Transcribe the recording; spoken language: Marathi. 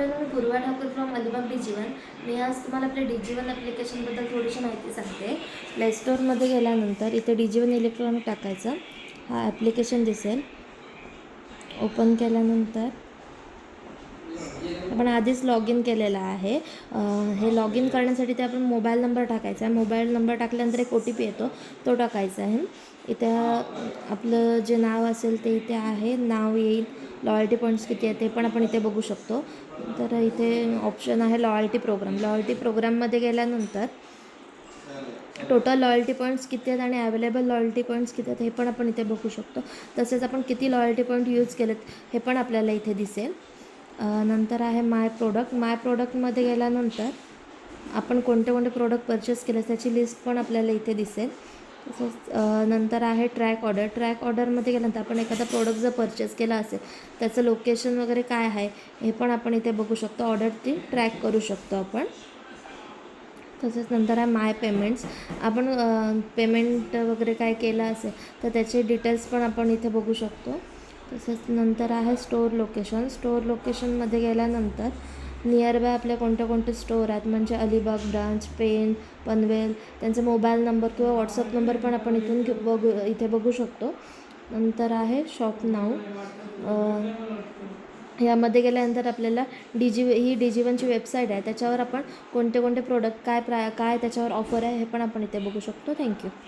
मी पूर्वा ठाकूर फ्रॉम अलिबाग डिजीवन. मी आज तुम्हाला आपल्या डिजीवन ॲप्लिकेशनबद्दल थोडीशी माहिती सांगते. प्ले स्टोअरमध्ये गेल्यानंतर इथे डिजीवन इलेक्ट्रॉनिक टाकायचं. हा ॲप्लिकेशन दिसेल. ओपन केल्यानंतर आपण आधीच लॉग इन केलेला आहे. हे लॉग इन करण्यासाठी ते आपण मोबाईल नंबर टाकायचा आहे. मोबाईल नंबर टाकल्यानंतर एक OTP येतो, तो टाकायचा आहे. इथे आपलं जे नाव असेल ते इथे आहे, नाव येईल. लॉयल्टी पॉईंट्स किती आहे ते पण आपण इथे बघू शकतो. तर इथे ऑप्शन आहे लॉयल्टी प्रोग्राम. लॉयल्टी प्रोग्राममध्ये गेल्यानंतर टोटल लॉयल्टी पॉईंट्स किती आहेत आणि अवेलेबल लॉयल्टी पॉईंट्स किती आहेत हे पण आपण इथे बघू शकतो. तसेच आपण किती लॉयल्टी पॉईंट यूज केलेत हे पण आपल्याला इथे दिसेल. नंतर आहे माय प्रोडक्ट. माय प्रोडक्टमध्ये गेल्यानंतर आपण कोणते कोणते प्रोडक्ट परचेस केले त्याची लिस्ट पण आपल्याला इथे दिसेल. तसंच नंतर आहे ट्रॅक ऑर्डर. ट्रॅक ऑर्डरमध्ये गेल्यानंतर आपण एखादा प्रोडक्ट जर परचेस केला असेल त्याचं लोकेशन वगैरे काय आहे हे पण आपण इथे बघू शकतो. ऑर्डर ती ट्रॅक करू शकतो आपण. तसेच नंतर आहे माय पेमेंट्स. आपण पेमेंट वगैरे काय केलं असेल तर त्याचे डिटेल्स पण आपण इथे बघू शकतो. तसेच नंतर आहे स्टोअर लोकेशन. स्टोअर लोकेशनमध्ये गेल्यानंतर नियरबाय आपल्या कोणते कोणते स्टोअर आहेत म्हणजे अलिबाग ब्रांच, पेण, पनवेल, त्यांचे मोबाईल नंबर किंवा व्हॉट्सअप नंबर पण आपण इथून इथे बघू शकतो. नंतर आहे शॉप नाऊ. यामध्ये गेल्यानंतर आपल्याला ही डिजीवनची वेबसाईट आहे, त्याच्यावर आपण कोणते कोणते प्रोडक्ट काय त्याच्यावर ऑफर आहे हे पण आपण इथे बघू शकतो. थँक्यू.